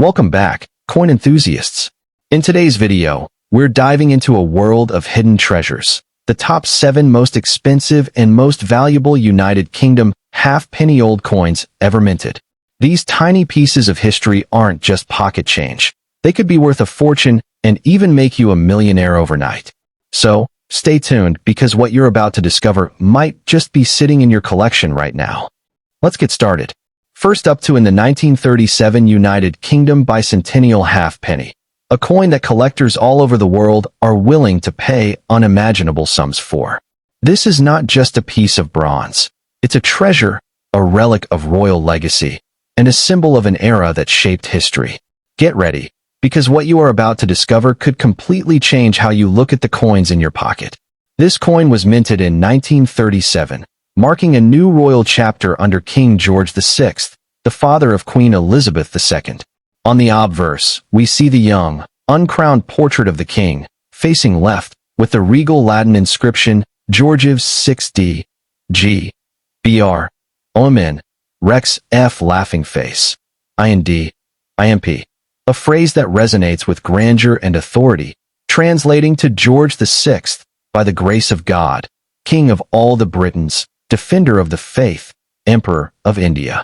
Welcome back, coin enthusiasts. In today's video, we're diving into a world of hidden treasures, the top 7 most expensive and most valuable United Kingdom half-penny-old coins ever minted. These tiny pieces of history aren't just pocket change. They could be worth a fortune and even make you a millionaire overnight. So, stay tuned because what you're about to discover might just be sitting in your collection right now. Let's get started. First up in the 1937 United Kingdom bicentennial halfpenny, a coin that collectors all over the world are willing to pay unimaginable sums for. This is not just a piece of bronze. It's a treasure, a relic of royal legacy, and a symbol of an era that shaped history. Get ready, because what you are about to discover could completely change how you look at the coins in your pocket. This coin was minted in 1937, marking a new royal chapter under King George VI, the father of Queen Elizabeth II. On the obverse, we see the young, uncrowned portrait of the king, facing left, with the regal Latin inscription, Georgius 6d. G. Br. Omen. Rex F. Laughing face. IND. IMP. A phrase that resonates with grandeur and authority, translating to George VI, by the grace of God, King of all the Britons, Defender of the Faith, Emperor of India.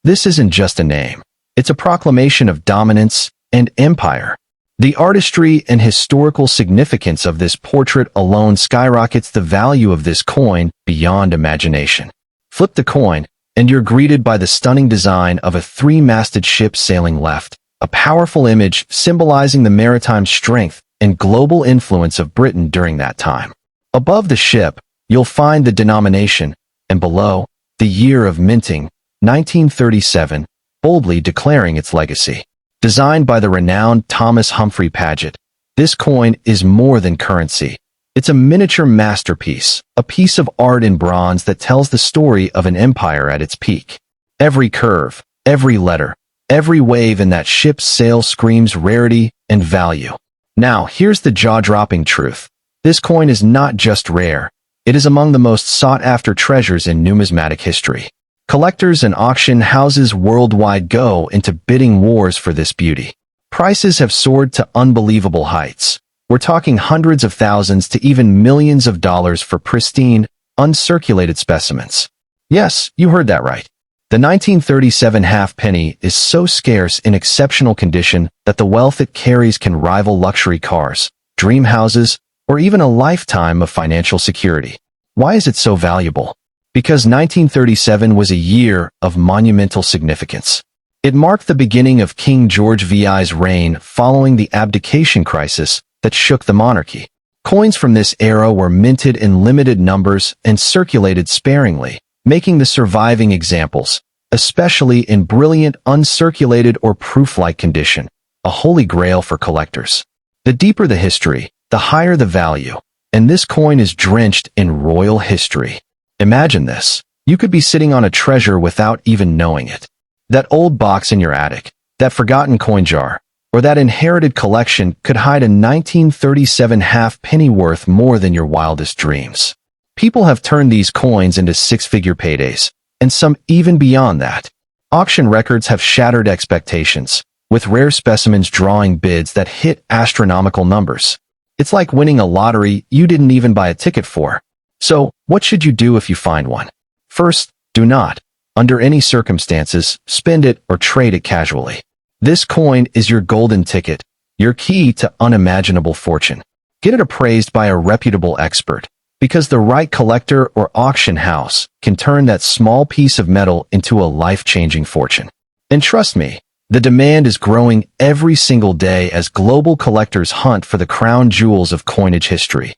This isn't just a name. It's a proclamation of dominance and empire. The artistry and historical significance of this portrait alone skyrockets the value of this coin beyond imagination. Flip the coin, and you're greeted by the stunning design of a 3-masted ship sailing left, a powerful image symbolizing the maritime strength and global influence of Britain during that time. Above the ship, you'll find the denomination, and below, the year of minting, 1937, boldly declaring its legacy. Designed by the renowned Thomas Humphrey Paget, this coin is more than currency. It's a miniature masterpiece, a piece of art in bronze that tells the story of an empire at its peak. Every curve, every letter, every wave in that ship's sail screams rarity and value. Now, here's the jaw-dropping truth. This coin is not just rare. It is among the most sought-after treasures in numismatic history. Collectors and auction houses worldwide go into bidding wars for this beauty. Prices have soared to unbelievable heights. We're talking hundreds of thousands to even millions of dollars for pristine, uncirculated specimens. Yes, you heard that right. The 1937 halfpenny is so scarce in exceptional condition that the wealth it carries can rival luxury cars, dream houses, or even a lifetime of financial security. Why is it so valuable? Because 1937 was a year of monumental significance. It marked the beginning of King George VI's reign following the abdication crisis that shook the monarchy. Coins from this era were minted in limited numbers and circulated sparingly, making the surviving examples, especially in brilliant uncirculated or proof-like condition, a holy grail for collectors. The deeper the history, the higher the value, and this coin is drenched in royal history. Imagine this. You could be sitting on a treasure without even knowing it. That old box in your attic, that forgotten coin jar, or that inherited collection could hide a 1937 halfpenny worth more than your wildest dreams. People have turned these coins into 6-figure paydays, and some even beyond that. Auction records have shattered expectations, with rare specimens drawing bids that hit astronomical numbers. It's like winning a lottery you didn't even buy a ticket for. So, what should you do if you find one? First, do not, under any circumstances, spend it or trade it casually. This coin is your golden ticket, your key to unimaginable fortune. Get it appraised by a reputable expert, because the right collector or auction house can turn that small piece of metal into a life-changing fortune. And trust me, the demand is growing every single day as global collectors hunt for the crown jewels of coinage history.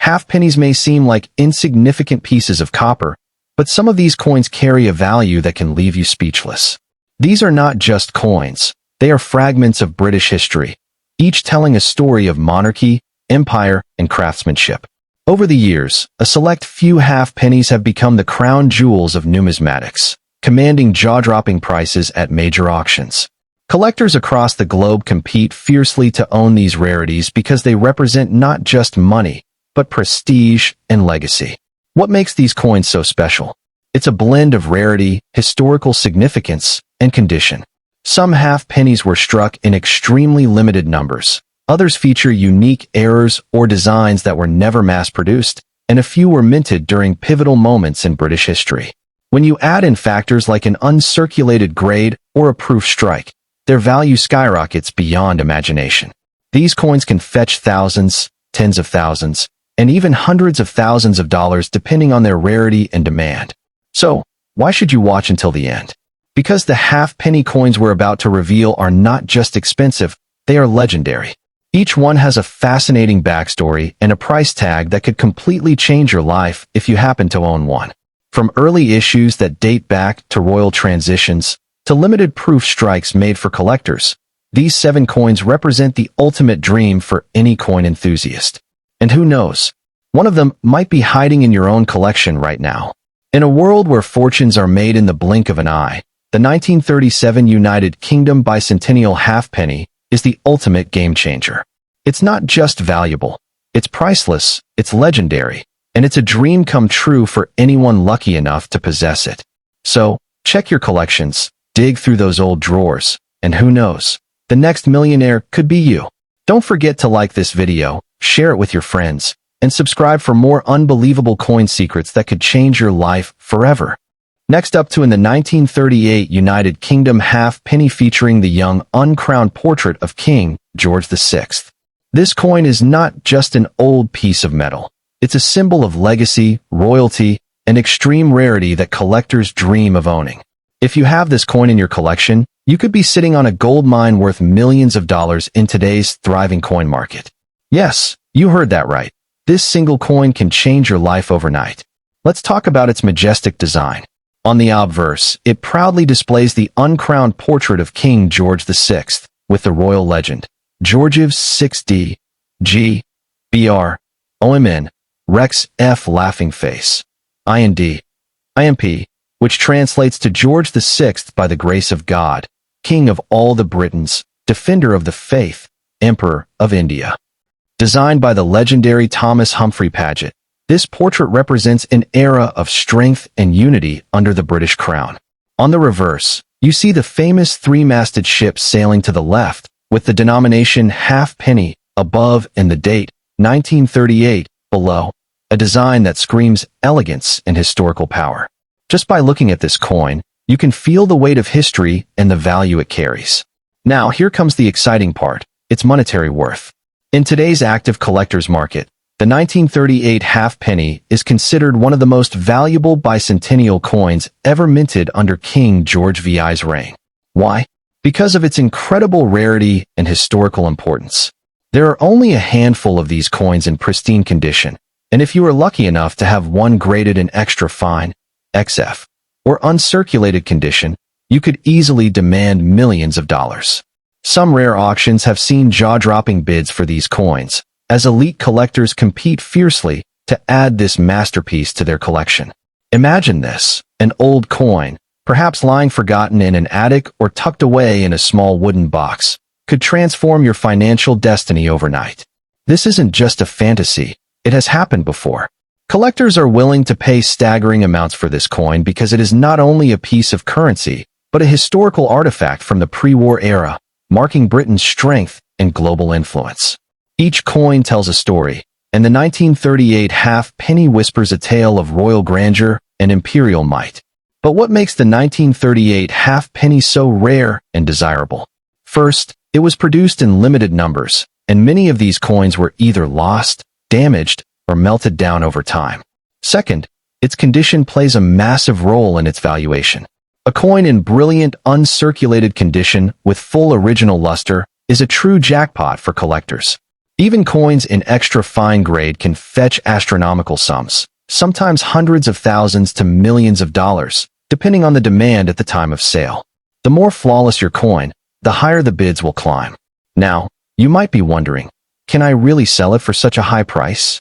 Halfpennies may seem like insignificant pieces of copper, but some of these coins carry a value that can leave you speechless. These are not just coins, they are fragments of British history, each telling a story of monarchy, empire, and craftsmanship. Over the years, a select few halfpennies have become the crown jewels of numismatics, commanding jaw-dropping prices at major auctions. Collectors across the globe compete fiercely to own these rarities because they represent not just money, but prestige and legacy. What makes these coins so special? It's a blend of rarity, historical significance, and condition. Some half-pennies were struck in extremely limited numbers. Others feature unique errors or designs that were never mass-produced, and a few were minted during pivotal moments in British history. When you add in factors like an uncirculated grade or a proof strike, their value skyrockets beyond imagination. These coins can fetch thousands, tens of thousands, and even hundreds of thousands of dollars depending on their rarity and demand. So, why should you watch until the end? Because the half-penny coins we're about to reveal are not just expensive, they are legendary. Each one has a fascinating backstory and a price tag that could completely change your life if you happen to own one. From early issues that date back to royal transitions, to limited proof strikes made for collectors, these 7 coins represent the ultimate dream for any coin enthusiast. And who knows, one of them might be hiding in your own collection right now. In a world where fortunes are made in the blink of an eye, the 1937 United Kingdom bicentennial halfpenny is the ultimate game changer. It's not just valuable, it's priceless, it's legendary, and it's a dream come true for anyone lucky enough to possess it. So, check your collections, dig through those old drawers, and who knows, the next millionaire could be you. Don't forget to like this video, share it with your friends, and subscribe for more unbelievable coin secrets that could change your life forever. Next up in the 1938 United Kingdom half-penny featuring the young, uncrowned portrait of King George VI. This coin is not just an old piece of metal. It's a symbol of legacy, royalty, and extreme rarity that collectors dream of owning. If you have this coin in your collection, you could be sitting on a gold mine worth millions of dollars in today's thriving coin market. Yes, you heard that right. This single coin can change your life overnight. Let's talk about its majestic design. On the obverse, it proudly displays the uncrowned portrait of King George VI, with the royal legend, Georgiv 6D, G, BR, OMN, Rex F laughing face, IND, IMP, which translates to George VI by the grace of God, King of all the Britons, Defender of the Faith, Emperor of India. Designed by the legendary Thomas Humphrey Paget, this portrait represents an era of strength and unity under the British crown. On the reverse, you see the famous 3-masted ship sailing to the left, with the denomination halfpenny above and the date 1938 below, a design that screams elegance and historical power. Just by looking at this coin, you can feel the weight of history and the value it carries. Now, here comes the exciting part, its monetary worth. In today's active collector's market, the 1938 halfpenny is considered one of the most valuable bicentennial coins ever minted under King George VI's reign. Why? Because of its incredible rarity and historical importance. There are only a handful of these coins in pristine condition, and if you are lucky enough to have one graded in extra fine, XF, or uncirculated condition, you could easily demand millions of dollars. Some rare auctions have seen jaw-dropping bids for these coins, as elite collectors compete fiercely to add this masterpiece to their collection. Imagine this, an old coin, perhaps lying forgotten in an attic or tucked away in a small wooden box, could transform your financial destiny overnight. This isn't just a fantasy, it has happened before. Collectors are willing to pay staggering amounts for this coin because it is not only a piece of currency, but a historical artifact from the pre-war era, marking Britain's strength and global influence. Each coin tells a story, and the 1938 half-penny whispers a tale of royal grandeur and imperial might. But what makes the 1938 half-penny so rare and desirable? First, it was produced in limited numbers, and many of these coins were either lost, damaged, or melted down over time. Second, its condition plays a massive role in its valuation. A coin in brilliant, uncirculated condition with full original luster is a true jackpot for collectors. Even coins in extra fine grade can fetch astronomical sums, sometimes hundreds of thousands to millions of dollars, depending on the demand at the time of sale. The more flawless your coin, the higher the bids will climb. Now, you might be wondering, can I really sell it for such a high price?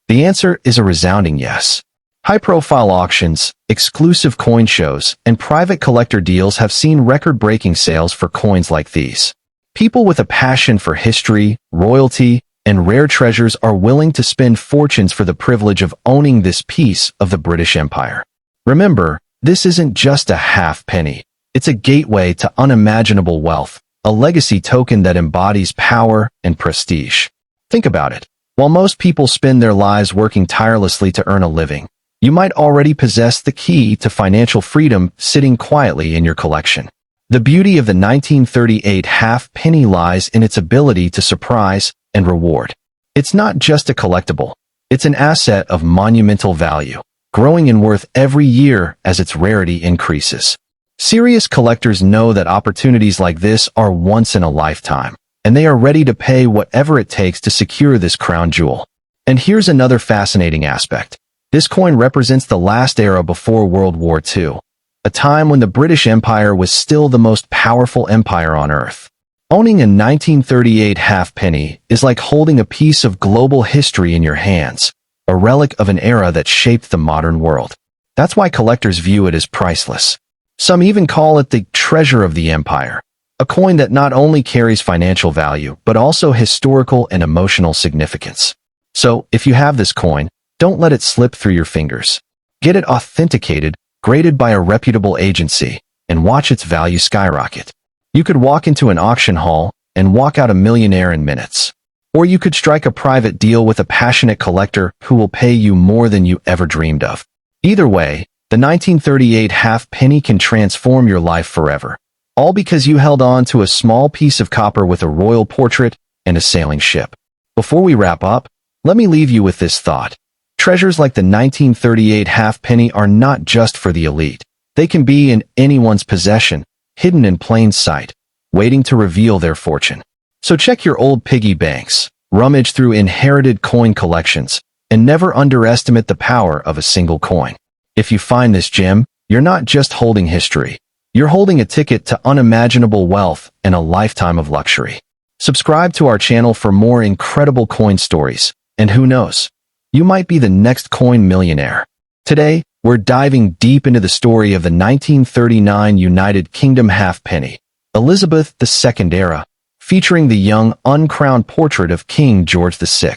The answer is a resounding yes. High-profile auctions, exclusive coin shows, and private collector deals have seen record-breaking sales for coins like these. People with a passion for history, royalty, and rare treasures are willing to spend fortunes for the privilege of owning this piece of the British Empire. Remember, this isn't just a half penny. It's a gateway to unimaginable wealth, a legacy token that embodies power and prestige. Think about it. While most people spend their lives working tirelessly to earn a living, you might already possess the key to financial freedom sitting quietly in your collection. The beauty of the 1938 half-penny lies in its ability to surprise and reward. It's not just a collectible. It's an asset of monumental value, growing in worth every year as its rarity increases. Serious collectors know that opportunities like this are once in a lifetime, and they are ready to pay whatever it takes to secure this crown jewel. And here's another fascinating aspect. This coin represents the last era before World War II, a time when the British Empire was still the most powerful empire on Earth. Owning a 1938 halfpenny is like holding a piece of global history in your hands, a relic of an era that shaped the modern world. That's why collectors view it as priceless. Some even call it the treasure of the empire, a coin that not only carries financial value, but also historical and emotional significance. So, if you have this coin, don't let it slip through your fingers. Get it authenticated, graded by a reputable agency, and watch its value skyrocket. You could walk into an auction hall and walk out a millionaire in minutes. Or you could strike a private deal with a passionate collector who will pay you more than you ever dreamed of. Either way, the 1938 halfpenny can transform your life forever, all because you held on to a small piece of copper with a royal portrait and a sailing ship. Before we wrap up, let me leave you with this thought. Treasures like the 1938 halfpenny are not just for the elite. They can be in anyone's possession, hidden in plain sight, waiting to reveal their fortune. So check your old piggy banks, rummage through inherited coin collections, and never underestimate the power of a single coin. If you find this gem, you're not just holding history. You're holding a ticket to unimaginable wealth and a lifetime of luxury. Subscribe to our channel for more incredible coin stories, and who knows, you might be the next coin millionaire. Today, we're diving deep into the story of the 1939 United Kingdom halfpenny, Elizabeth II era, featuring the young, uncrowned portrait of King George VI.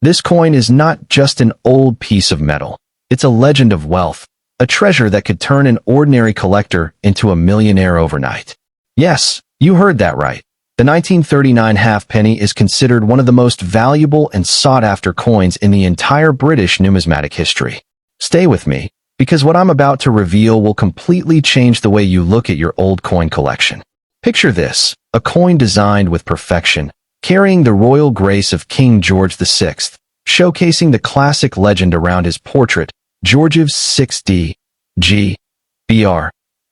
This coin is not just an old piece of metal. It's a legend of wealth, a treasure that could turn an ordinary collector into a millionaire overnight. Yes, you heard that right. The 1939 halfpenny is considered one of the most valuable and sought-after coins in the entire British numismatic history. Stay with me, because what I'm about to reveal will completely change the way you look at your old coin collection. Picture this, a coin designed with perfection, carrying the royal grace of King George VI, showcasing the classic legend around his portrait, George's 6D, G, BR,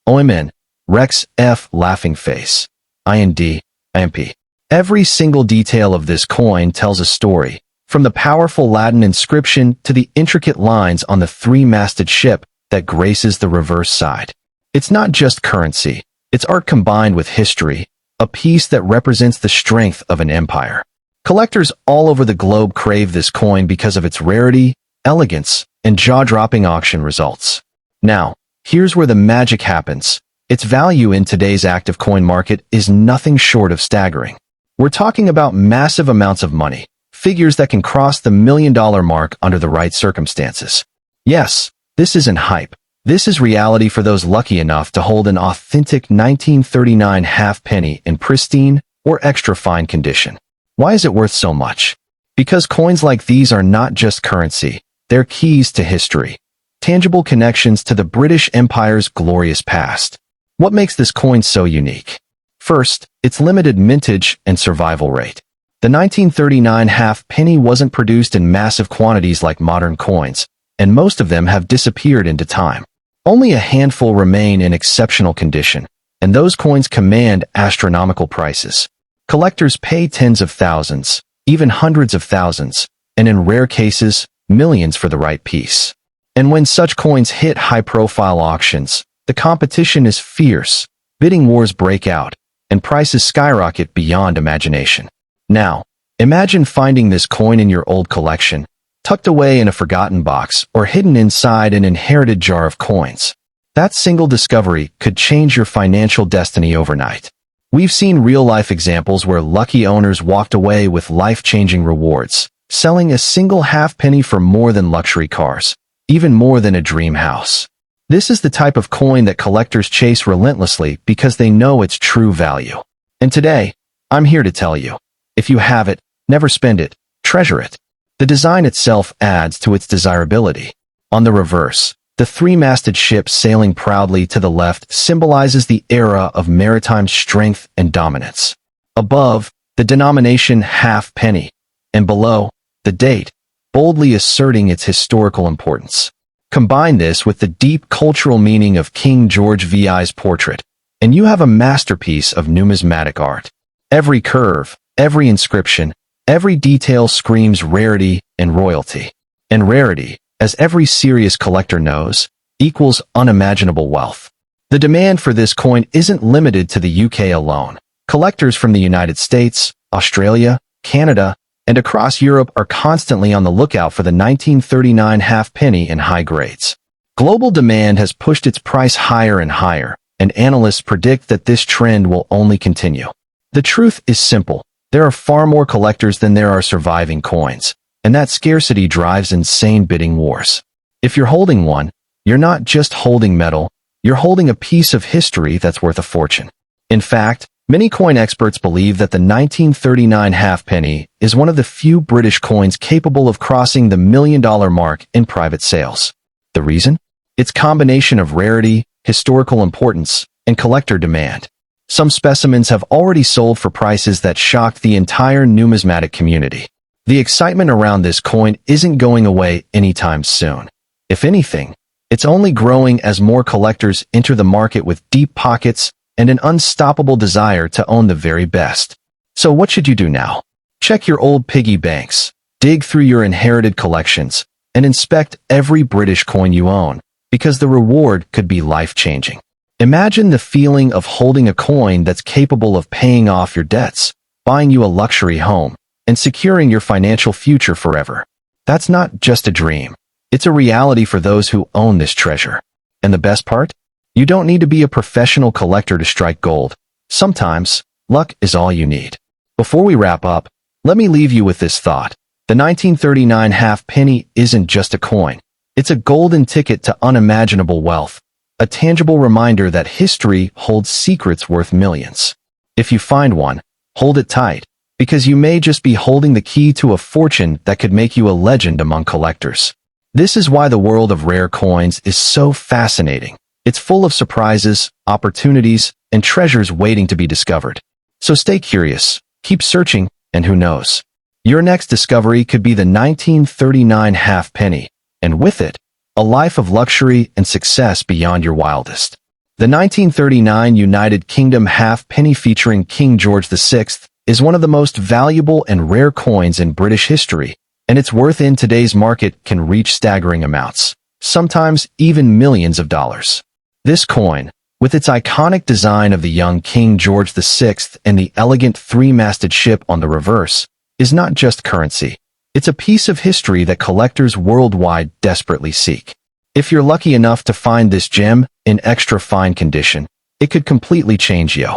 OMN, Rex F laughing face, IND, IMP. Every single detail of this coin tells a story, from the powerful Latin inscription to the intricate lines on the three-masted ship that graces the reverse side. It's not just currency, it's art combined with history, a piece that represents the strength of an empire. Collectors all over the globe crave this coin because of its rarity, elegance, and jaw-dropping auction results. Now, here's where the magic happens. Its value in today's active coin market is nothing short of staggering. We're talking about massive amounts of money, figures that can cross the $1 million mark under the right circumstances. Yes, this isn't hype. This is reality for those lucky enough to hold an authentic 1939 halfpenny in pristine or extra fine condition. Why is it worth so much? Because coins like these are not just currency, they're keys to history, tangible connections to the British Empire's glorious past. What makes this coin so unique? First, its limited mintage and survival rate. The 1939 halfpenny wasn't produced in massive quantities like modern coins, and most of them have disappeared into time. Only a handful remain in exceptional condition, and those coins command astronomical prices. Collectors pay tens of thousands, even hundreds of thousands, and in rare cases, millions for the right piece. And when such coins hit high-profile auctions, the competition is fierce, bidding wars break out, and prices skyrocket beyond imagination. Now, imagine finding this coin in your old collection, tucked away in a forgotten box or hidden inside an inherited jar of coins. That single discovery could change your financial destiny overnight. We've seen real-life examples where lucky owners walked away with life-changing rewards, selling a single halfpenny for more than luxury cars, even more than a dream house. This is the type of coin that collectors chase relentlessly because they know its true value. And today, I'm here to tell you, if you have it, never spend it, treasure it. The design itself adds to its desirability. On the reverse, the three-masted ship sailing proudly to the left symbolizes the era of maritime strength and dominance. Above, the denomination halfpenny, and below, the date, boldly asserting its historical importance. Combine this with the deep cultural meaning of King George VI's portrait, and you have a masterpiece of numismatic art. Every curve, every inscription, every detail screams rarity and royalty. And rarity, as every serious collector knows, equals unimaginable wealth. The demand for this coin isn't limited to the UK alone. Collectors from the United States, Australia, Canada, and across Europe are constantly on the lookout for the 1939 halfpenny in high grades. Global demand has pushed its price higher and higher, and analysts predict that this trend will only continue. The truth is simple. There are far more collectors than there are surviving coins, and that scarcity drives insane bidding wars. If you're holding one, you're not just holding metal, you're holding a piece of history that's worth a fortune. In fact, many coin experts believe that the 1939 halfpenny is one of the few British coins capable of crossing the $1 million mark in private sales. The reason? Its combination of rarity, historical importance, and collector demand. Some specimens have already sold for prices that shocked the entire numismatic community. The excitement around this coin isn't going away anytime soon. If anything, it's only growing as more collectors enter the market with deep pockets and an unstoppable desire to own the very best. So what should you do now? Check your old piggy banks, dig through your inherited collections, and inspect every British coin you own, because the reward could be life-changing. Imagine the feeling of holding a coin that's capable of paying off your debts, buying you a luxury home, and securing your financial future forever. That's not just a dream. It's a reality for those who own this treasure. And the best part? You don't need to be a professional collector to strike gold. Sometimes, luck is all you need. Before we wrap up, let me leave you with this thought. The 1939 halfpenny isn't just a coin. It's a golden ticket to unimaginable wealth, a tangible reminder that history holds secrets worth millions. If you find one, hold it tight, because you may just be holding the key to a fortune that could make you a legend among collectors. This is why the world of rare coins is so fascinating. It's full of surprises, opportunities, and treasures waiting to be discovered. So stay curious, keep searching, and who knows? Your next discovery could be the 1939 halfpenny, and with it, a life of luxury and success beyond your wildest. The 1939 United Kingdom halfpenny featuring King George VI is one of the most valuable and rare coins in British history, and its worth in today's market can reach staggering amounts, sometimes even millions of dollars. This coin, with its iconic design of the young King George VI and the elegant three-masted ship on the reverse, is not just currency. It's a piece of history that collectors worldwide desperately seek. If you're lucky enough to find this gem in extra fine condition, it could completely change you.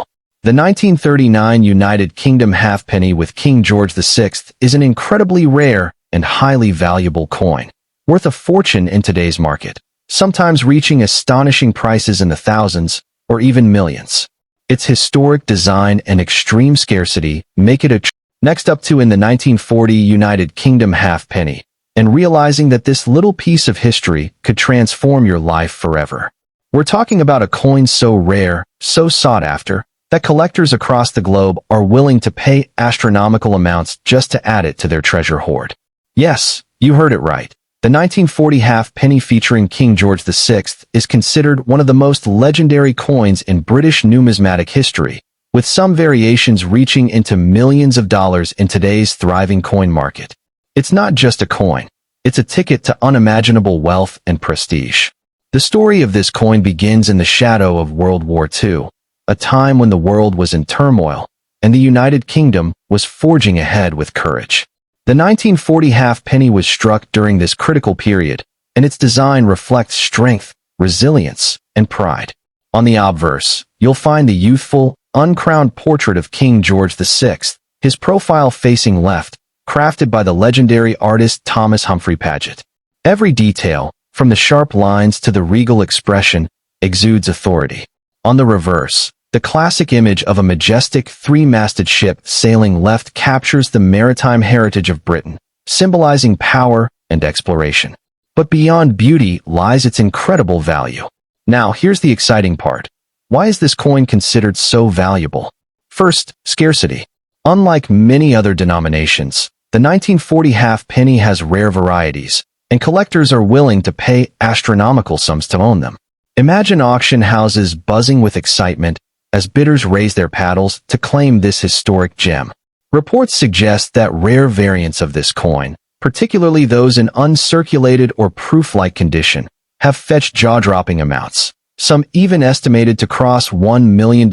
The 1939 United Kingdom halfpenny with King George VI is an incredibly rare and highly valuable coin, worth a fortune in today's market, sometimes reaching astonishing prices in the thousands or even millions. Its historic design and extreme scarcity make it a Next up to in the 1940 United Kingdom halfpenny, and realizing that this little piece of history could transform your life forever. We're talking about a coin so rare, so sought after, that collectors across the globe are willing to pay astronomical amounts just to add it to their treasure hoard. Yes, you heard it right. The 1940 halfpenny featuring King George VI is considered one of the most legendary coins in British numismatic history, with some variations reaching into millions of dollars in today's thriving coin market. It's not just a coin. It's a ticket to unimaginable wealth and prestige. The story of this coin begins in the shadow of World War II, a time when the world was in turmoil, and the United Kingdom was forging ahead with courage. The 1940 halfpenny was struck during this critical period, and its design reflects strength, resilience, and pride. On the obverse, you'll find the youthful, uncrowned portrait of King George VI, his profile facing left, crafted by the legendary artist Thomas Humphrey Paget. Every detail, from the sharp lines to the regal expression, exudes authority. On the reverse, the classic image of a majestic three-masted ship sailing left captures the maritime heritage of Britain, symbolizing power and exploration. But beyond beauty lies its incredible value. Now, here's the exciting part. Why is this coin considered so valuable? First, scarcity. Unlike many other denominations, the 1940 halfpenny has rare varieties, and collectors are willing to pay astronomical sums to own them. Imagine auction houses buzzing with excitement as bidders raise their paddles to claim this historic gem. Reports suggest that rare variants of this coin, particularly those in uncirculated or proof-like condition, have fetched jaw-dropping amounts, some even estimated to cross $1 million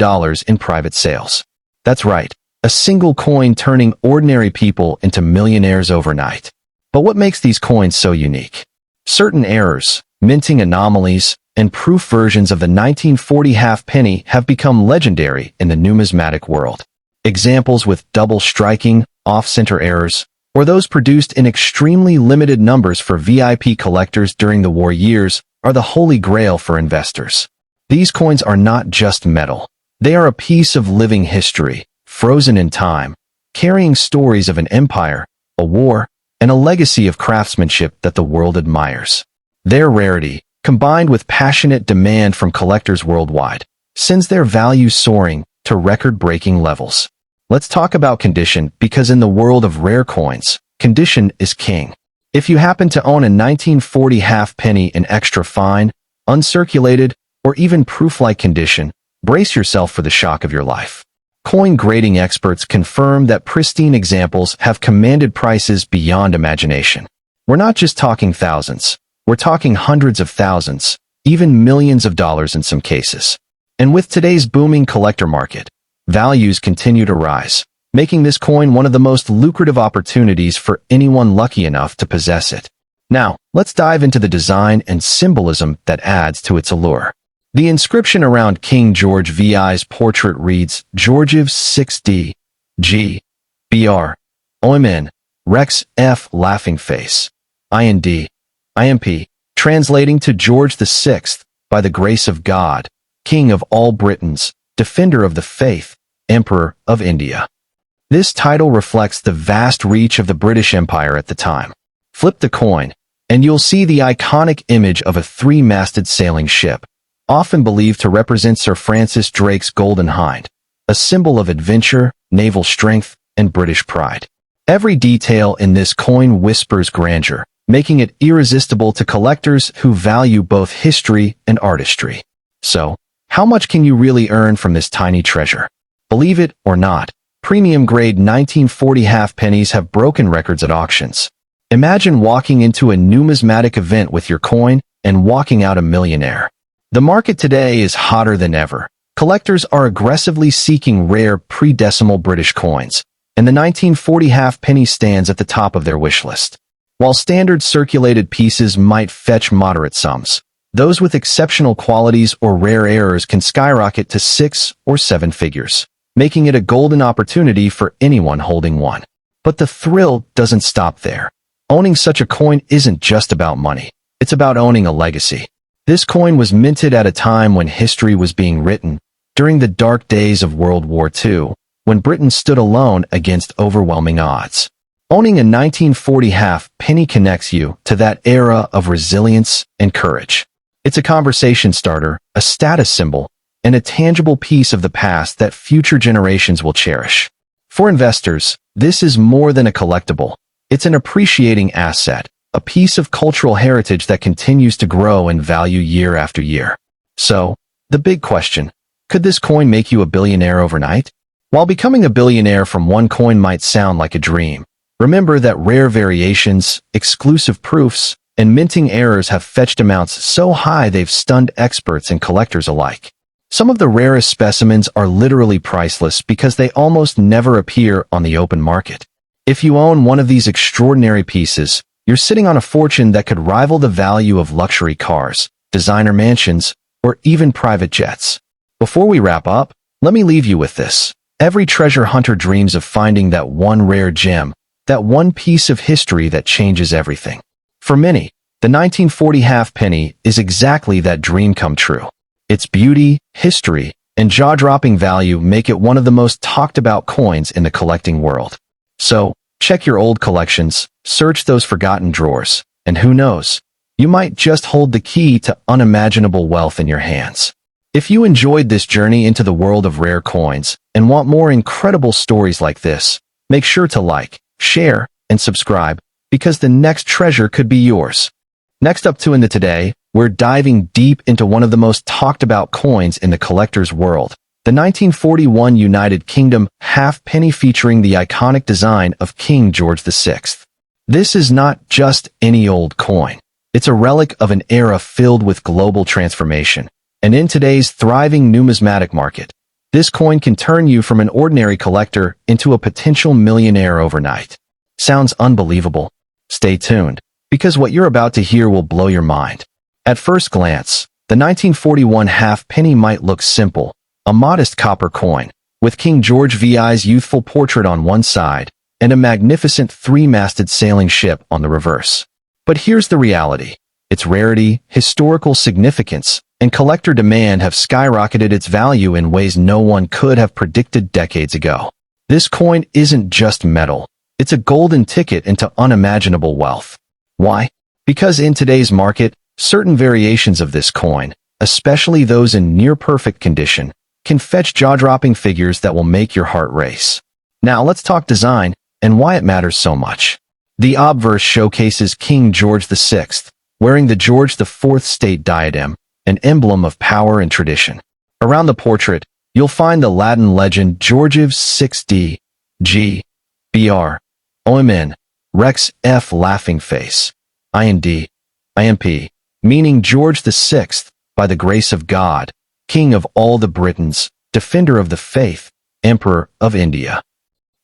in private sales. That's right, a single coin turning ordinary people into millionaires overnight. But what makes these coins so unique? Certain errors, minting anomalies, and proof versions of the 1940 halfpenny have become legendary in the numismatic world. Examples with double striking, off-center errors, or those produced in extremely limited numbers for VIP collectors during the war years, are the holy grail for investors. These coins are not just metal. They are a piece of living history, frozen in time, carrying stories of an empire, a war, and a legacy of craftsmanship that the world admires. Their rarity, combined with passionate demand from collectors worldwide, sends their value soaring to record-breaking levels. Let's talk about condition, because in the world of rare coins, condition is king. If you happen to own a 1940 halfpenny in extra fine, uncirculated, or even proof-like condition, brace yourself for the shock of your life. Coin grading experts confirm that pristine examples have commanded prices beyond imagination. We're not just talking thousands. We're talking hundreds of thousands, even millions of dollars in some cases. And with today's booming collector market, values continue to rise, making this coin one of the most lucrative opportunities for anyone lucky enough to possess it. Now, let's dive into the design and symbolism that adds to its allure. The inscription around King George VI's portrait reads, Georgiv 6D, G, BR, OMN, Rex F laughing face, IND, IMP, translating to George VI, by the grace of God, King of all Britons, Defender of the Faith, Emperor of India. This title reflects the vast reach of the British Empire at the time. Flip the coin, and you'll see the iconic image of a three-masted sailing ship, often believed to represent Sir Francis Drake's Golden Hind, a symbol of adventure, naval strength, and British pride. Every detail in this coin whispers grandeur, making it irresistible to collectors who value both history and artistry. So, how much can you really earn from this tiny treasure? Believe it or not, premium-grade 1940 halfpennies have broken records at auctions. Imagine walking into a numismatic event with your coin and walking out a millionaire. The market today is hotter than ever. Collectors are aggressively seeking rare pre-decimal British coins, and the 1940 halfpenny stands at the top of their wish list. While standard circulated pieces might fetch moderate sums, those with exceptional qualities or rare errors can skyrocket to 6 or 7 figures, making it a golden opportunity for anyone holding one. But the thrill doesn't stop there. Owning such a coin isn't just about money. It's about owning a legacy. This coin was minted at a time when history was being written, during the dark days of World War II, when Britain stood alone against overwhelming odds. Owning a 1940 halfpenny connects you to that era of resilience and courage. It's a conversation starter, a status symbol, and a tangible piece of the past that future generations will cherish. For investors, this is more than a collectible. It's an appreciating asset, a piece of cultural heritage that continues to grow in value year after year. So, the big question, could this coin make you a billionaire overnight? While becoming a billionaire from one coin might sound like a dream, remember that rare variations, exclusive proofs, and minting errors have fetched amounts so high they've stunned experts and collectors alike. Some of the rarest specimens are literally priceless because they almost never appear on the open market. If you own one of these extraordinary pieces, you're sitting on a fortune that could rival the value of luxury cars, designer mansions, or even private jets. Before we wrap up, let me leave you with this. Every treasure hunter dreams of finding that one rare gem, that one piece of history that changes everything. For many, The 1940 halfpenny is exactly that dream come true. Its beauty, history, and jaw-dropping value make it one of the most talked-about coins in the collecting world. So, check your old collections, search those forgotten drawers, and who knows, you might just hold the key to unimaginable wealth in your hands. If you enjoyed this journey into the world of rare coins and want more incredible stories like this, make sure to like, share, and subscribe, because the next treasure could be yours. Next up in the today, we're diving deep into one of the most talked about coins in the collector's world, the 1941 United Kingdom halfpenny featuring the iconic design of King George VI. This is not just any old coin. It's a relic of an era filled with global transformation. And in today's thriving numismatic market, this coin can turn you from an ordinary collector into a potential millionaire overnight. Sounds unbelievable? Stay tuned, because what you're about to hear will blow your mind. At first glance, the 1941 halfpenny might look simple, a modest copper coin, with King George VI's youthful portrait on one side and a magnificent three-masted sailing ship on the reverse. But here's the reality. Its rarity, historical significance, and collector demand have skyrocketed its value in ways no one could have predicted decades ago. This coin isn't just metal. It's a golden ticket into unimaginable wealth. Why? Because in today's market, certain variations of this coin, especially those in near-perfect condition, can fetch jaw-dropping figures that will make your heart race. Now let's talk design and why it matters so much. The obverse showcases King George VI, wearing the George IV state diadem, an emblem of power and tradition. Around the portrait, you'll find the Latin legend Georgiv 6D, G, BR, OMN, Rex F laughing face, IND, IMP, meaning George VI, by the grace of God, King of all the Britons, Defender of the Faith, Emperor of India.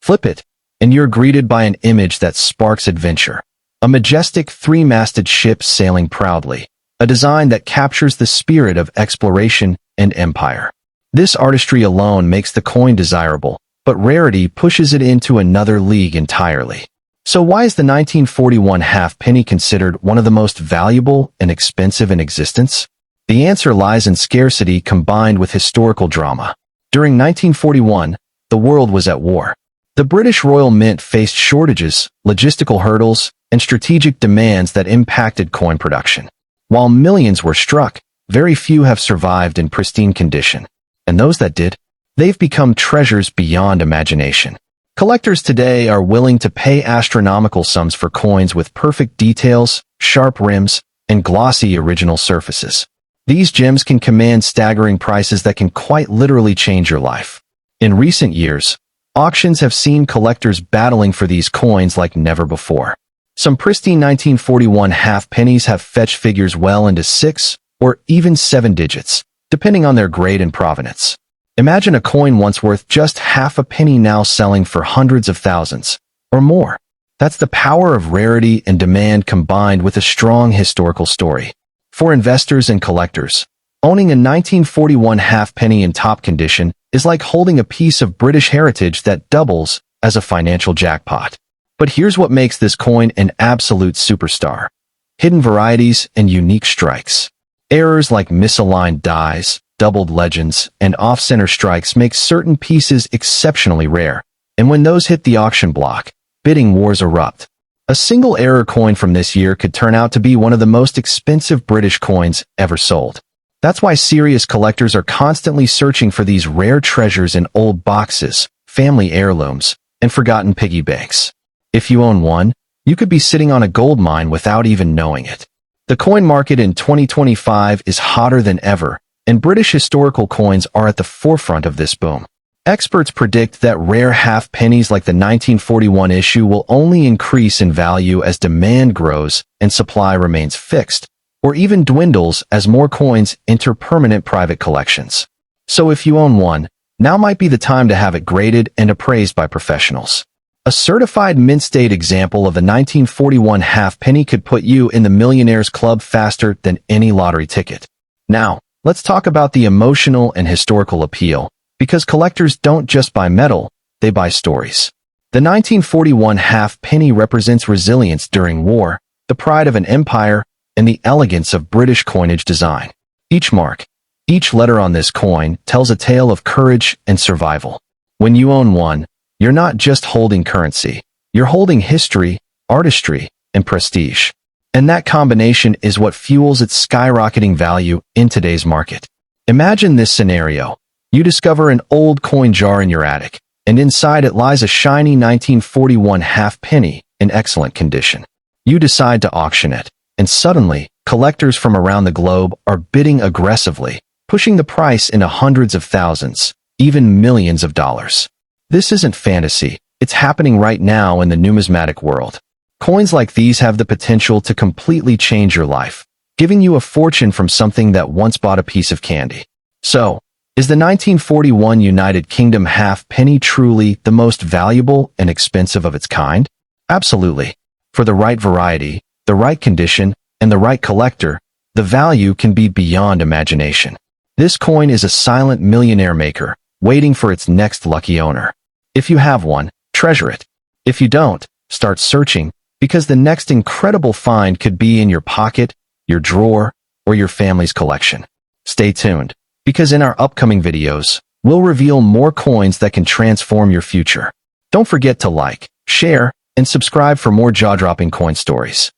Flip it, and you're greeted by an image that sparks adventure. A majestic three-masted ship sailing proudly, a design that captures the spirit of exploration and empire. This artistry alone makes the coin desirable, but rarity pushes it into another league entirely. So why is the 1941 halfpenny considered one of the most valuable and expensive in existence? The answer lies in scarcity combined with historical drama. During 1941, the world was at war. The British Royal Mint faced shortages, logistical hurdles, and strategic demands that impacted coin production. While millions were struck, very few have survived in pristine condition. And those that did, they've become treasures beyond imagination. Collectors today are willing to pay astronomical sums for coins with perfect details, sharp rims, and glossy original surfaces. These gems can command staggering prices that can quite literally change your life. In recent years, auctions have seen collectors battling for these coins like never before. Some pristine 1941 halfpennies have fetched figures well into 6 or even 7 digits, depending on their grade and provenance. Imagine a coin once worth just half a penny now selling for hundreds of thousands, or more. That's the power of rarity and demand combined with a strong historical story. For investors and collectors, owning a 1941 halfpenny in top condition is like holding a piece of British heritage that doubles as a financial jackpot. But here's what makes this coin an absolute superstar. Hidden varieties and unique strikes. Errors like misaligned dies, doubled legends, and off-center strikes make certain pieces exceptionally rare. And when those hit the auction block, bidding wars erupt. A single error coin from this year could turn out to be one of the most expensive British coins ever sold. That's why serious collectors are constantly searching for these rare treasures in old boxes, family heirlooms, and forgotten piggy banks. If you own one, you could be sitting on a gold mine without even knowing it. The coin market in 2025 is hotter than ever, and British historical coins are at the forefront of this boom. Experts predict that rare half-pennies like the 1941 issue will only increase in value as demand grows and supply remains fixed, or even dwindles as more coins enter permanent private collections. So if you own one, now might be the time to have it graded and appraised by professionals. A certified mint-state example of the 1941 halfpenny could put you in the millionaires club faster than any lottery ticket. Now, let's talk about the emotional and historical appeal, because collectors don't just buy metal, they buy stories. The 1941 halfpenny represents resilience during war, the pride of an empire, and the elegance of British coinage design. Each mark, each letter on this coin tells a tale of courage and survival. When you own one, you're not just holding currency, you're holding history, artistry, and prestige. And that combination is what fuels its skyrocketing value in today's market. Imagine this scenario. You discover an old coin jar in your attic, and inside it lies a shiny 1941 halfpenny in excellent condition. You decide to auction it, and suddenly, collectors from around the globe are bidding aggressively, pushing the price into hundreds of thousands, even millions of dollars. This isn't fantasy, it's happening right now in the numismatic world. Coins like these have the potential to completely change your life, giving you a fortune from something that once bought a piece of candy. So, is the 1941 United Kingdom halfpenny truly the most valuable and expensive of its kind? Absolutely. For the right variety, the right condition, and the right collector, the value can be beyond imagination. This coin is a silent millionaire maker, waiting for its next lucky owner. If you have one, treasure it. If you don't, start searching, because the next incredible find could be in your pocket, your drawer, or your family's collection. Stay tuned, because in our upcoming videos, we'll reveal more coins that can transform your future. Don't forget to like, share, and subscribe for more jaw-dropping coin stories.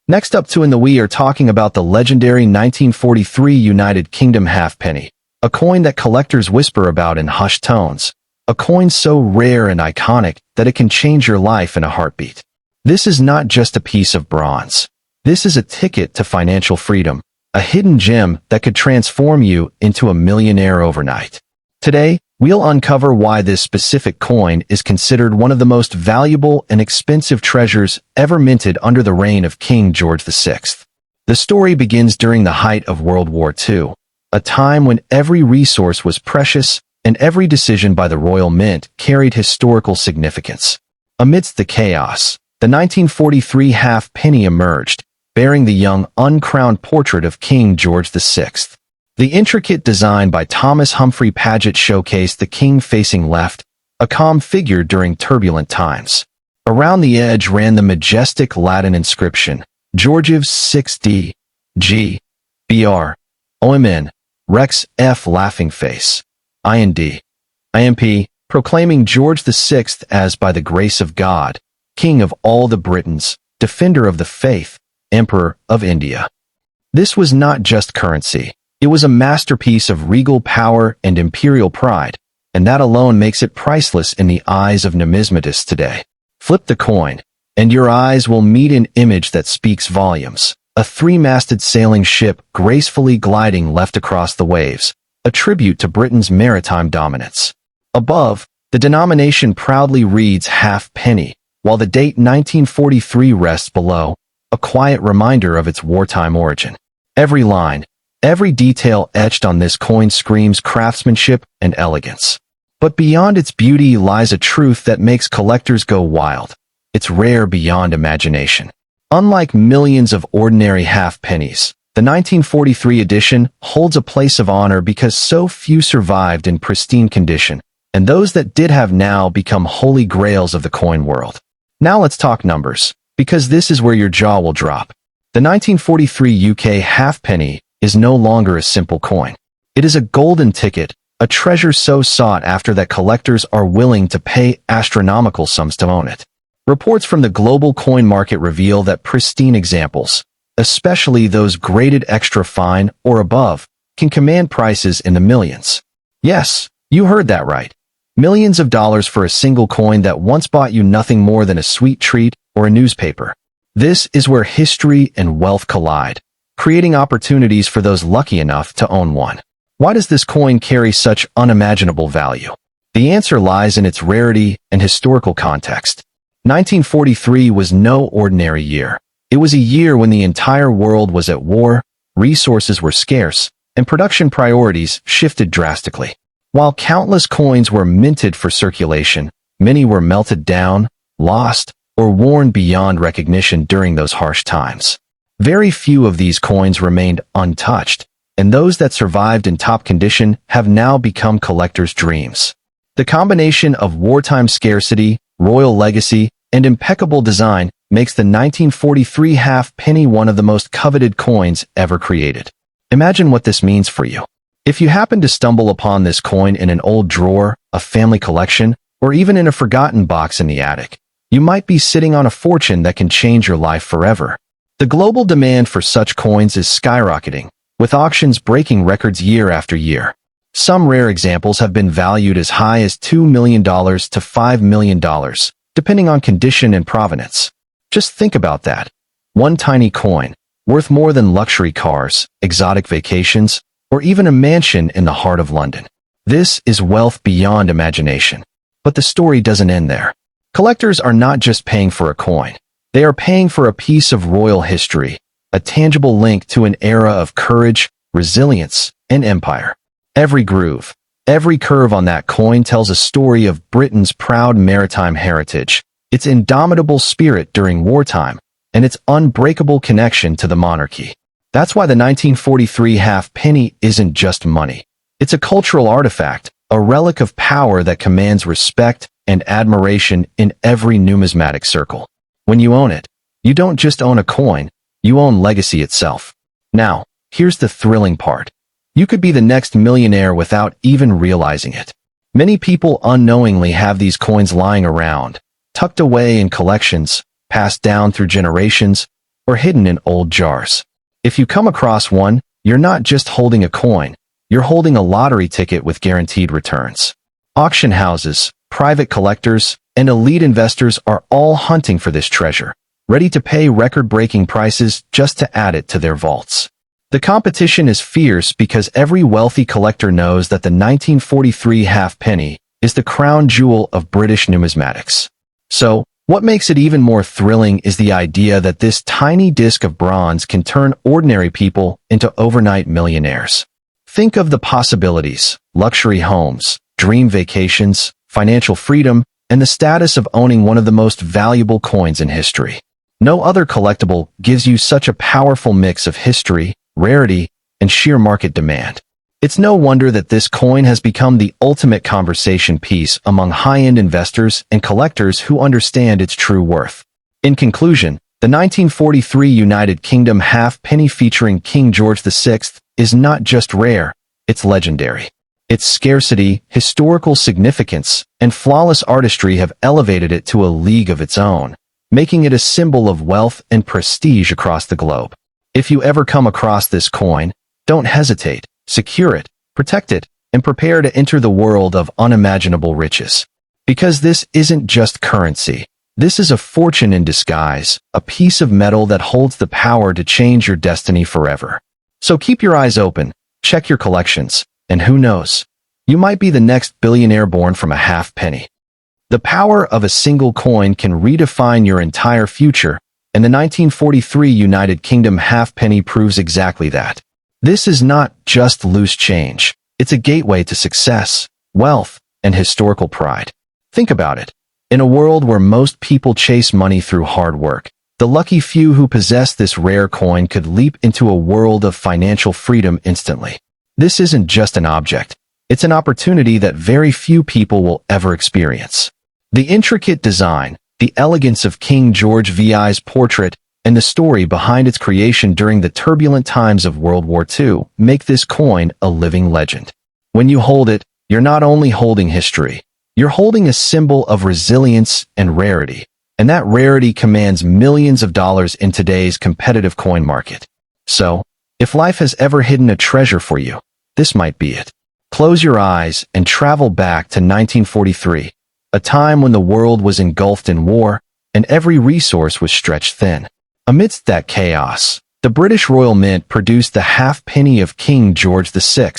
Next up we are talking about the legendary 1943 United Kingdom halfpenny, a coin that collectors whisper about in hushed tones, a coin so rare and iconic that it can change your life in a heartbeat. This is not just a piece of bronze. This is a ticket to financial freedom, a hidden gem that could transform you into a millionaire overnight. Today, we'll uncover why this specific coin is considered one of the most valuable and expensive treasures ever minted under the reign of King George VI. The story begins during the height of World War II, a time when every resource was precious and every decision by the Royal Mint carried historical significance. Amidst the chaos, the 1943 halfpenny emerged, bearing the young, uncrowned portrait of King George VI. The intricate design by Thomas Humphrey Paget showcased the king facing left, a calm figure during turbulent times. Around the edge ran the majestic Latin inscription, Georgius 6d. G. Br. OMN. Rex F. Laughing Face. IND. IMP, proclaiming George VI as by the grace of God, King of all the Britons, Defender of the Faith, Emperor of India. This was not just currency. It was a masterpiece of regal power and imperial pride, and that alone makes it priceless in the eyes of numismatists today. Flip the coin, and your eyes will meet an image that speaks volumes. A three-masted sailing ship gracefully gliding left across the waves, a tribute to Britain's maritime dominance. Above, the denomination proudly reads halfpenny, while the date 1943 rests below, a quiet reminder of its wartime origin. Every line, every detail etched on this coin screams craftsmanship and elegance. But beyond its beauty lies a truth that makes collectors go wild. It's rare beyond imagination. Unlike millions of ordinary halfpennies, the 1943 edition holds a place of honor because so few survived in pristine condition, and those that did have now become holy grails of the coin world. Now let's talk numbers, because this is where your jaw will drop. The 1943 UK halfpenny is no longer a simple coin. It is a golden ticket, a treasure so sought after that collectors are willing to pay astronomical sums to own it. Reports from the global coin market reveal that pristine examples, especially those graded extra fine or above, can command prices in the millions. Yes, you heard that right. Millions of dollars for a single coin that once bought you nothing more than a sweet treat or a newspaper. This is where history and wealth collide, creating opportunities for those lucky enough to own one. Why does this coin carry such unimaginable value? The answer lies in its rarity and historical context. 1943 was no ordinary year. It was a year when the entire world was at war, resources were scarce, and production priorities shifted drastically. While countless coins were minted for circulation, many were melted down, lost, or worn beyond recognition during those harsh times. Very few of these coins remained untouched, and those that survived in top condition have now become collectors' dreams. The combination of wartime scarcity, royal legacy, and impeccable design makes the 1943 halfpenny one of the most coveted coins ever created. Imagine what this means for you. If you happen to stumble upon this coin in an old drawer, a family collection, or even in a forgotten box in the attic, you might be sitting on a fortune that can change your life forever. The global demand for such coins is skyrocketing, with auctions breaking records year after year. Some rare examples have been valued as high as $2 million to $5 million, depending on condition and provenance. Just think about that. One tiny coin, worth more than luxury cars, exotic vacations, or even a mansion in the heart of London. This is wealth beyond imagination. But the story doesn't end there. Collectors are not just paying for a coin. They are paying for a piece of royal history, a tangible link to an era of courage, resilience, and empire. Every groove, every curve on that coin tells a story of Britain's proud maritime heritage, its indomitable spirit during wartime, and its unbreakable connection to the monarchy. That's why the 1943 halfpenny isn't just money. It's a cultural artifact, a relic of power that commands respect and admiration in every numismatic circle. When you own it, you don't just own a coin, you own legacy itself. Now, here's the thrilling part. You could be the next millionaire without even realizing it. Many people unknowingly have these coins lying around, tucked away in collections, passed down through generations, or hidden in old jars. If you come across one, you're not just holding a coin, you're holding a lottery ticket with guaranteed returns. Auction houses, private collectors, and elite investors are all hunting for this treasure, ready to pay record-breaking prices just to add it to their vaults. The competition is fierce because every wealthy collector knows that the 1943 halfpenny is the crown jewel of British numismatics. So, what makes it even more thrilling is the idea that this tiny disc of bronze can turn ordinary people into overnight millionaires. Think of the possibilities: luxury homes, dream vacations, financial freedom, and the status of owning one of the most valuable coins in history. No other collectible gives you such a powerful mix of history, rarity, and sheer market demand. It's no wonder that this coin has become the ultimate conversation piece among high-end investors and collectors who understand its true worth. In conclusion, the 1943 United Kingdom halfpenny featuring King George VI is not just rare, it's legendary. Its scarcity, historical significance, and flawless artistry have elevated it to a league of its own, making it a symbol of wealth and prestige across the globe. If you ever come across this coin, don't hesitate. Secure it, protect it, and prepare to enter the world of unimaginable riches. Because this isn't just currency. This is a fortune in disguise, a piece of metal that holds the power to change your destiny forever. So keep your eyes open, check your collections, and who knows? You might be the next billionaire born from a halfpenny. The power of a single coin can redefine your entire future, and the 1943 United Kingdom halfpenny proves exactly that. This is not just loose change. It's a gateway to success, wealth, and historical pride. Think about it. In a world where most people chase money through hard work, the lucky few who possess this rare coin could leap into a world of financial freedom instantly. This isn't just an object. It's an opportunity that very few people will ever experience. The intricate design, the elegance of King George VI's portrait, and the story behind its creation during the turbulent times of World War II make this coin a living legend. When you hold it, you're not only holding history, you're holding a symbol of resilience and rarity, and that rarity commands millions of dollars in today's competitive coin market. So, if life has ever hidden a treasure for you, this might be it. Close your eyes and travel back to 1943, a time when the world was engulfed in war and every resource was stretched thin. Amidst that chaos, the British Royal Mint produced the halfpenny of King George VI,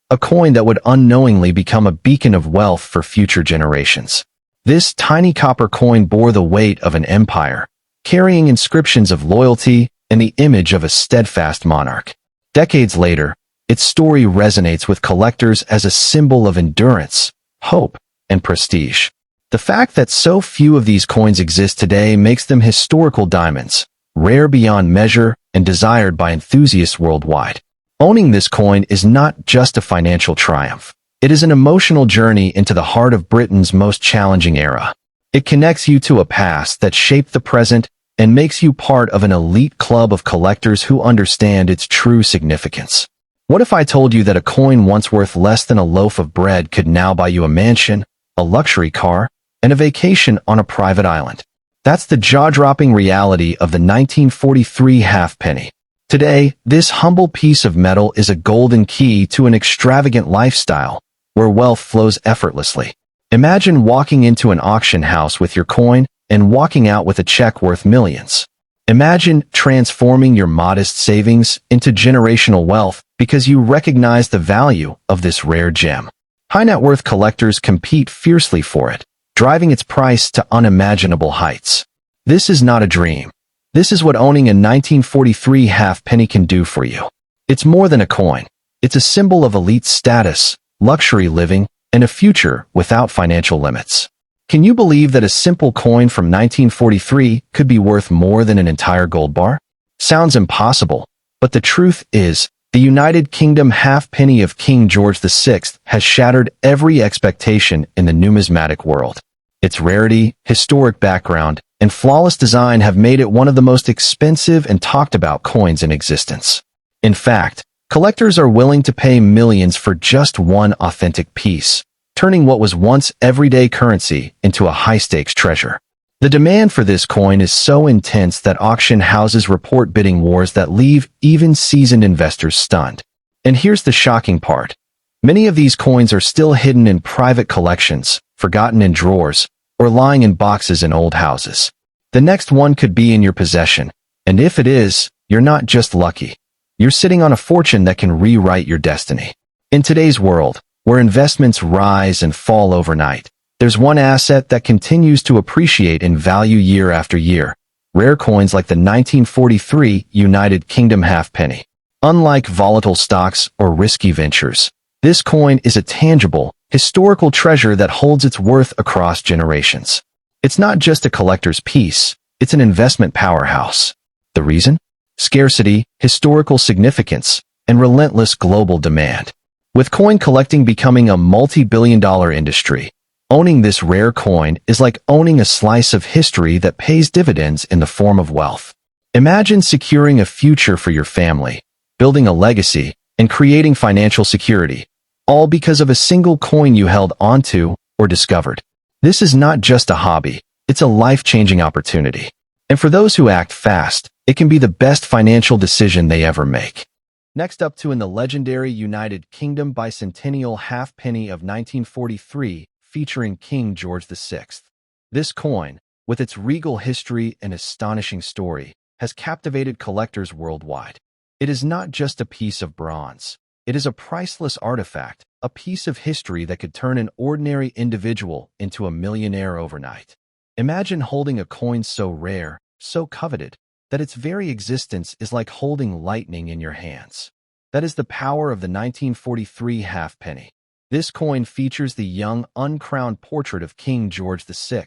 a coin that would unknowingly become a beacon of wealth for future generations. This tiny copper coin bore the weight of an empire, carrying inscriptions of loyalty and the image of a steadfast monarch. Decades later, its story resonates with collectors as a symbol of endurance, hope, and prestige. The fact that so few of these coins exist today makes them historical diamonds, rare beyond measure and desired by enthusiasts worldwide. Owning this coin is not just a financial triumph. It is an emotional journey into the heart of Britain's most challenging era. It connects you to a past that shaped the present and makes you part of an elite club of collectors who understand its true significance. What if I told you that a coin once worth less than a loaf of bread could now buy you a mansion, a luxury car, and a vacation on a private island? That's the jaw-dropping reality of the 1943 halfpenny. Today, this humble piece of metal is a golden key to an extravagant lifestyle where wealth flows effortlessly. Imagine walking into an auction house with your coin and walking out with a check worth millions. Imagine transforming your modest savings into generational wealth because you recognize the value of this rare gem. High net worth collectors compete fiercely for it, driving its price to unimaginable heights. This is not a dream. This is what owning a 1943 halfpenny can do for you. It's more than a coin. It's a symbol of elite status, luxury living, and a future without financial limits. Can you believe that a simple coin from 1943 could be worth more than an entire gold bar? Sounds impossible, but the truth is, the United Kingdom halfpenny of King George VI has shattered every expectation in the numismatic world. Its rarity, historic background, and flawless design have made it one of the most expensive and talked about coins in existence. In fact, collectors are willing to pay millions for just one authentic piece, turning what was once everyday currency into a high-stakes treasure. The demand for this coin is so intense that auction houses report bidding wars that leave even seasoned investors stunned. And here's the shocking part. Many of these coins are still hidden in private collections, forgotten in drawers, or lying in boxes in old houses. The next one could be in your possession, and if it is, you're not just lucky. You're sitting on a fortune that can rewrite your destiny. In today's world, where investments rise and fall overnight, there's one asset that continues to appreciate in value year after year: rare coins like the 1943 United Kingdom halfpenny. Unlike volatile stocks or risky ventures, this coin is a tangible, historical treasure that holds its worth across generations. It's not just a collector's piece, it's an investment powerhouse. The reason? Scarcity, historical significance, and relentless global demand. With coin collecting becoming a multi-billion-dollar industry, owning this rare coin is like owning a slice of history that pays dividends in the form of wealth. Imagine securing a future for your family, building a legacy, and creating financial security, all because of a single coin you held onto or discovered. This is not just a hobby, it's a life-changing opportunity. And for those who act fast, it can be the best financial decision they ever make. Next up in the legendary United Kingdom bicentennial halfpenny of 1943, featuring King George VI. This coin, with its regal history and astonishing story, has captivated collectors worldwide. It is not just a piece of bronze. It is a priceless artifact, a piece of history that could turn an ordinary individual into a millionaire overnight. Imagine holding a coin so rare, so coveted, that its very existence is like holding lightning in your hands. That is the power of the 1943 halfpenny. This coin features the young, uncrowned portrait of King George VI,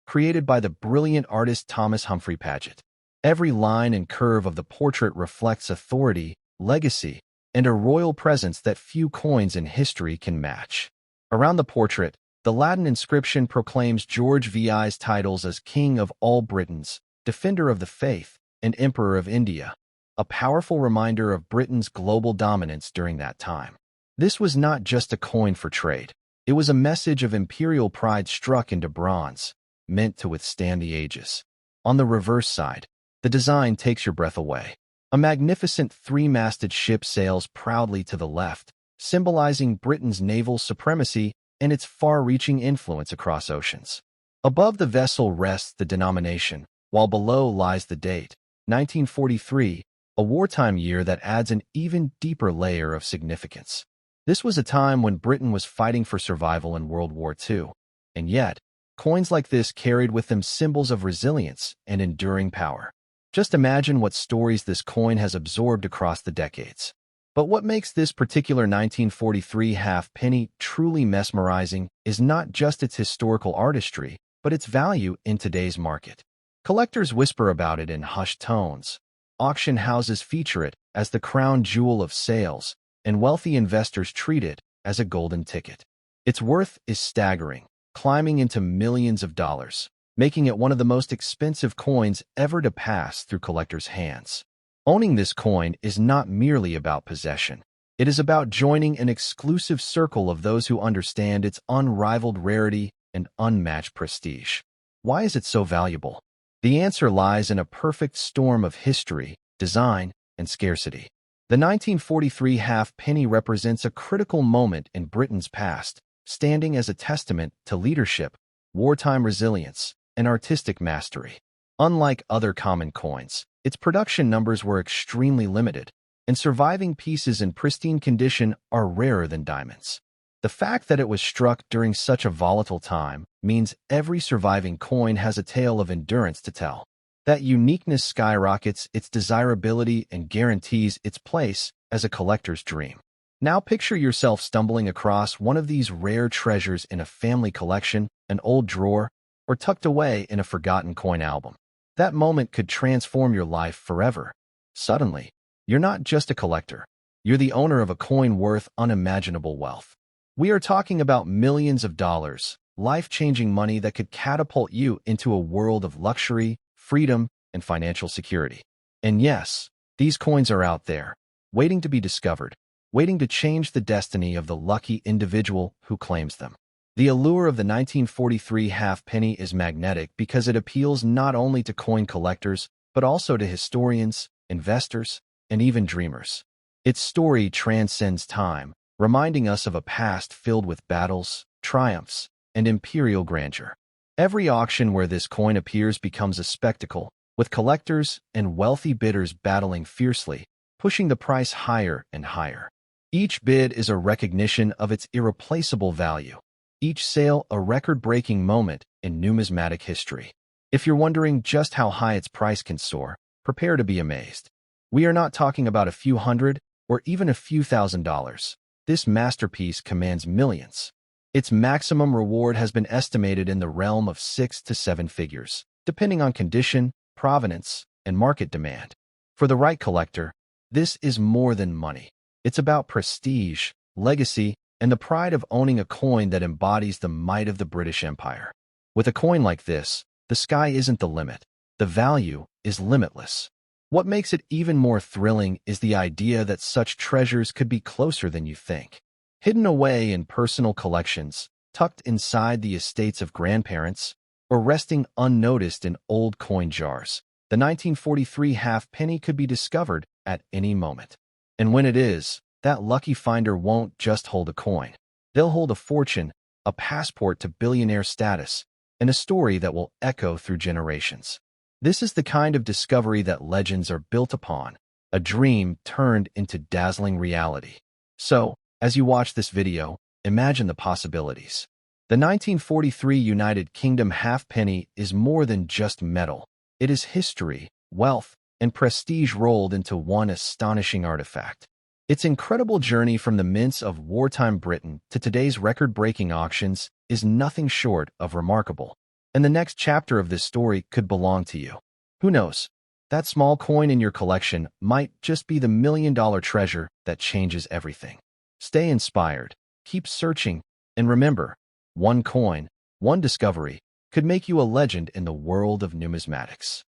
created by the brilliant artist Thomas Humphrey Paget. Every line and curve of the portrait reflects authority, legacy, and a royal presence that few coins in history can match. Around the portrait, the Latin inscription proclaims George VI's titles as King of all Britons, Defender of the Faith, and Emperor of India, a powerful reminder of Britain's global dominance during that time. This was not just a coin for trade. It was a message of imperial pride struck into bronze, meant to withstand the ages. On the reverse side, the design takes your breath away. A magnificent three-masted ship sails proudly to the left, symbolizing Britain's naval supremacy and its far-reaching influence across oceans. Above the vessel rests the denomination, while below lies the date, 1943, a wartime year that adds an even deeper layer of significance. This was a time when Britain was fighting for survival in World War II, and yet, coins like this carried with them symbols of resilience and enduring power. Just imagine what stories this coin has absorbed across the decades. But what makes this particular 1943 halfpenny truly mesmerizing is not just its historical artistry, but its value in today's market. Collectors whisper about it in hushed tones. Auction houses feature it as the crown jewel of sales, and wealthy investors treat it as a golden ticket. Its worth is staggering, climbing into millions of dollars. making it one of the most expensive coins ever to pass through collectors' hands. Owning this coin is not merely about possession. It is about joining an exclusive circle of those who understand its unrivaled rarity and unmatched prestige. Why is it so valuable? The answer lies in a perfect storm of history, design, and scarcity. The 1943 halfpenny represents a critical moment in Britain's past, standing as a testament to leadership, wartime resilience, and artistic mastery. Unlike other common coins, its production numbers were extremely limited, and surviving pieces in pristine condition are rarer than diamonds. The fact that it was struck during such a volatile time means every surviving coin has a tale of endurance to tell. That uniqueness skyrockets its desirability and guarantees its place as a collector's dream. Now picture yourself stumbling across one of these rare treasures in a family collection, an old drawer, or tucked away in a forgotten coin album. That moment could transform your life forever. Suddenly, you're not just a collector. You're the owner of a coin worth unimaginable wealth. We are talking about millions of dollars, life-changing money that could catapult you into a world of luxury, freedom, and financial security. And yes, these coins are out there, waiting to be discovered, waiting to change the destiny of the lucky individual who claims them. The allure of the 1943 halfpenny is magnetic because it appeals not only to coin collectors, but also to historians, investors, and even dreamers. Its story transcends time, reminding us of a past filled with battles, triumphs, and imperial grandeur. Every auction where this coin appears becomes a spectacle, with collectors and wealthy bidders battling fiercely, pushing the price higher and higher. Each bid is a recognition of its irreplaceable value. Each sale a record-breaking moment in numismatic history. If you're wondering just how high its price can soar, prepare to be amazed. We are not talking about a few hundred or even a few $1,000s. This masterpiece commands millions. Its maximum reward has been estimated in the realm of 6 to 7 figures, depending on condition, provenance, and market demand. For the right collector, this is more than money. It's about prestige, legacy, and the pride of owning a coin that embodies the might of the British Empire. With a coin like this, the sky isn't the limit. The value is limitless. What makes it even more thrilling is the idea that such treasures could be closer than you think. Hidden away in personal collections, tucked inside the estates of grandparents, or resting unnoticed in old coin jars, the 1943 halfpenny could be discovered at any moment. And when it is, that lucky finder won't just hold a coin. They'll hold a fortune, a passport to billionaire status, and a story that will echo through generations. This is the kind of discovery that legends are built upon, a dream turned into dazzling reality. So, as you watch this video, imagine the possibilities. The 1943 United Kingdom halfpenny is more than just metal. It is history, wealth, and prestige rolled into one astonishing artifact. Its incredible journey from the mints of wartime Britain to today's record-breaking auctions is nothing short of remarkable. And the next chapter of this story could belong to you. Who knows? That small coin in your collection might just be the million-dollar treasure that changes everything. Stay inspired, keep searching, and remember, one coin, one discovery, could make you a legend in the world of numismatics.